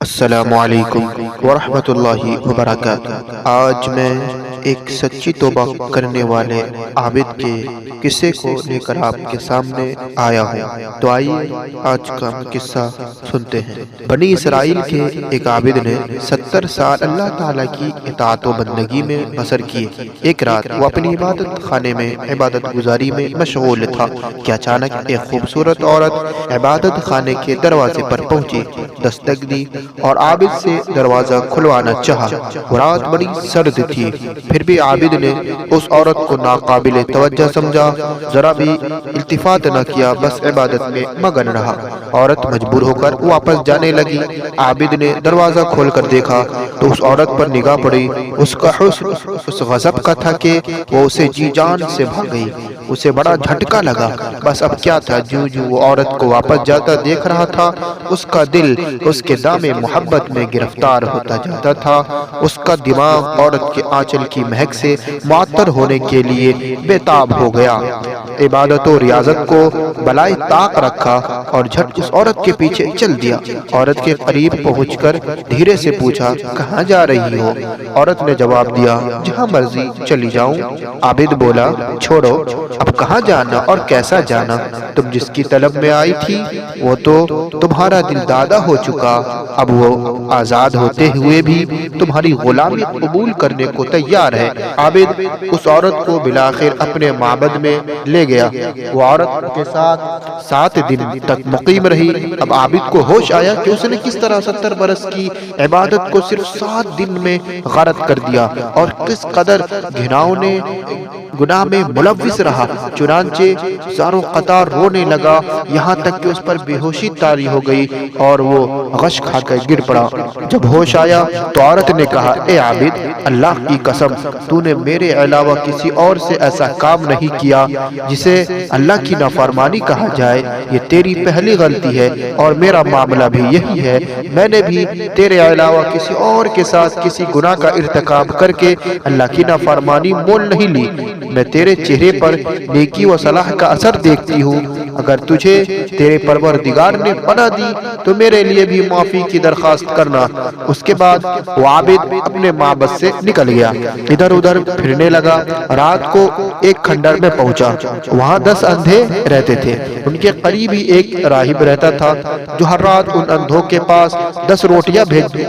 السلام علیکم ورحمۃ اللہ وبرکاتہ۔ آج میں ایک سچی توبہ کرنے والے عابد کے قصے کو لے کر آپ کے سامنے آیا ہوں، تو آئیے آج کا قصہ سنتے ہیں۔ بنی اسرائیل کے ایک عابد نے 70 سال اللہ تعالیٰ کی اطاعت و بندگی میں بسر کیے۔ ایک رات وہ اپنی عبادت خانے میں عبادت گزاری میں مشغول تھا کہ اچانک ایک خوبصورت عورت عبادت خانے کے دروازے پر پہنچی، دستک دی اور عابد سے دروازہ کھلوانا چاہا۔ رات بڑی سرد تھی، پھر بھی عابد نے اس عورت کو ناقابل توجہ سمجھا، ذرا بھی التفات نہ کیا، بس عبادت میں مگن رہا۔ عورت مجبور ہو کر واپس جانے لگی۔ عابد نے دروازہ کھول کر دیکھا تو اس عورت پر نگاہ پڑی۔ اس کا حسن اس غضب کا تھا کہ وہ اسے جی جان سے بھاگ گئی۔ اسے بڑا جھٹکا لگا، بس اب کیا تھا، جوں جوں وہ عورت کو واپس جاتا دیکھ رہا تھا، اس کا دل اس کے دام محبت میں گرفتار ہوتا جاتا تھا۔ اس کا دماغ عورت کے آنچل کی مہک سے معطر ہونے کے لیے بے تاب ہو گیا۔ عبادت و ریاضت کو بلائے طاق رکھا اور جھٹ اس عورت کے پیچھے چل دیا۔ عورت کے قریب پہنچ کر دھیرے سے پوچھا، کہاں جا رہی ہو؟ عورت نے جواب دیا، جہاں مرضی چلی جاؤں۔ عابد بولا، چھوڑو، اب کہاں جانا اور کیسا جانا؟ تم جس کی طلب میں آئی تھی وہ تو تمہارا دل دادا ہو چکا، اب وہ آزاد ہوتے ہوئے بھی تمہاری غلامی قبول کرنے کو تیار ہے۔ عابد اس عورت کو بالآخر اپنے معبد میں لے گیا۔ وہ عورت کے ساتھ 7 دن تک مقیم رہی۔ اب عابد کو ہوش آیا کہ اس نے کس طرح 70 برس کی عبادت کو صرف 7 دن میں غارت کر دیا اور کس قدر گھناؤنے گناہ میں ملوث رہا۔ چنانچہ زاروں قطار رونے لگا، یہاں تک کہ اس پر بے ہوشی طاری ہو گئی اور وہ غش کھا کر گر پڑا۔ جب ہوش آیا تو عورت نے کہا، اے عابد، اللہ کی قسم، تو نے میرے علاوہ کسی اور سے ایسا کام نہیں کیا جسے اللہ کی نافرمانی کہا جائے۔ یہ تیری پہلی غلطی ہے اور میرا معاملہ بھی یہی ہے۔ میں نے بھی تیرے علاوہ کسی اور کے ساتھ کسی گناہ کا ارتکاب کر کے اللہ کی نافرمانی مول نہیں لی۔ میں تیرے چہرے پر نیکی و صلاح کا اثر دیکھتی ہوں۔ اگر تجھے تیرے پروردگار نے پناہ دی تو میرے لیے بھی معافی کی درخواست کرنا۔ اس کے بعد وہ عابد اپنے معبد سے نکل گیا، ادھر ادھر پھرنے لگا۔ رات کو ایک کھنڈر میں پہنچا، وہاں 10 اندھے رہتے تھے۔ ان کے قریب ہی ایک راہب رہتا تھا جو ہر رات ان اندھوں کے پاس 10 روٹیاں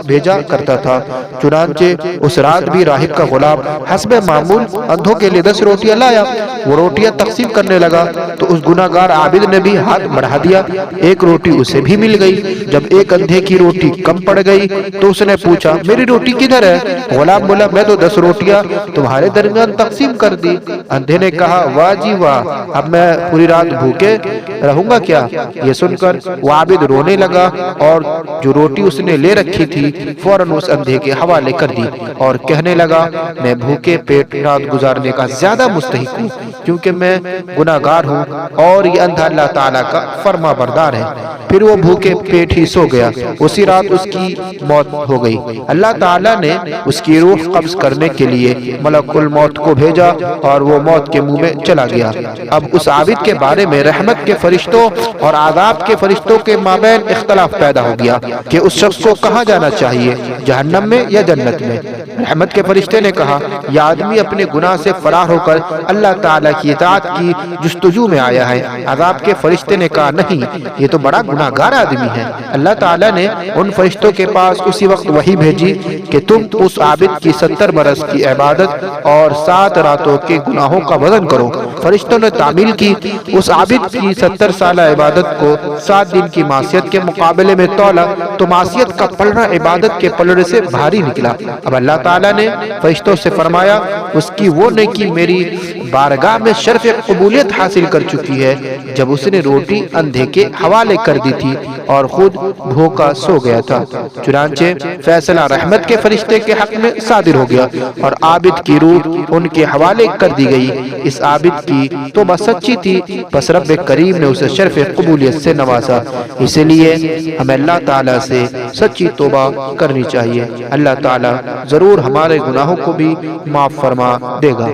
بھیجا کرتا تھا۔ چنانچہ اس رات بھی راہب کا غلام حسب معمول اندھوں کے لیے 10 روٹیاں لایا۔ وہ روٹیاں تقسیم کرنے لگا تو اس گناہ گار عابد نے بھی ہاتھ بڑھا دیا، ایک روٹی اسے بھی مل گئی۔ جب ایک اندھے کی روٹی کم پڑ گئی تو اس نے پوچھا، میری روٹی کدھر ہے؟ غلام بولا، میں تو 10 روٹیاں تمہارے درمیان تقسیم کر دی۔ اندھے نے کہا، واہ جی واہ، اب میں پوری رات بھوکے رہوں گا کیا؟ یہ سن کر وہ عابد رونے لگا اور جو روٹی اس نے لے رکھی تھی فوراً اس اندھے کے حوالے کر دی اور کہنے لگا، میں بھوکے پیٹ رات گزارنے کا زیادہ مستحق ہوں کیونکہ میں گناہ گار ہوں اور یہ اندھا اللہ تعالیٰ کا فرما بردار ہے۔ پھر وہ بھوکے پیٹ ہی سو گیا۔ اسی رات اس کی موت ہو گئی۔ اللہ تعالیٰ نے اس کی روح قبض کرنے کے لیے ملک الموت کو بھیجا اور وہ موت کے منہ میں چلا گیا۔ اب اس عابد کے بارے میں رحمت کے فرشتوں اور عذاب کے فرشتوں کے مابین اختلاف پیدا ہو گیا کہ اس شخص کو کہاں جانا چاہیے، جہنم میں یا جنت میں۔ رحمت کے فرشتے نے کہا، یہ آدمی اپنے گناہ سے فرار ہو کر اللہ تعالیٰ کی اطاعت کی جستجو میں آیا ہے۔ عذاب کے فرشتے نے کہا، نہیں، یہ تو بڑا گناہ گار آدمی ہے۔ اللہ تعالیٰ نے ان فرشتوں کے پاس اسی وقت وحی بھیجی کہ تم اس عابد کی 70 برس کی عبادت اور 7 راتوں کے گناہوں کا وزن کرو۔ فرشتوں نے تعمیل کی، اس عابد کی 70 سالہ عبادت کو 7 دن کی معصیت کے مقابلے میں تولا تو معصیت کا پلڑا عبادت کے پلڑے سے بھاری نکلا۔ اب اللہ تعالیٰ نے فرشتوں سے فرمایا، اس کی وہ نیکی میری بارگاہ میں شرف قبولیت حاصل کر چکی ہے جب اس نے روٹی اندھے کے حوالے کر دی تھی اور خود بھوکا سو گیا تھا۔ چنانچہ فیصلہ رحمت کے فرشتے کے حق میں صادر ہو گیا اور عابد کی روح ان کے حوالے کر دی گئی۔ اس عابد کی توبہ سچی تھی، بس رب کریم نے اسے شرف قبولیت سے نوازا۔ اسی لیے ہمیں اللہ تعالیٰ سے سچی توبہ کرنی چاہیے۔ اللہ تعالیٰ ضرور ہمارے گناہوں کو بھی معاف فرما دے گا۔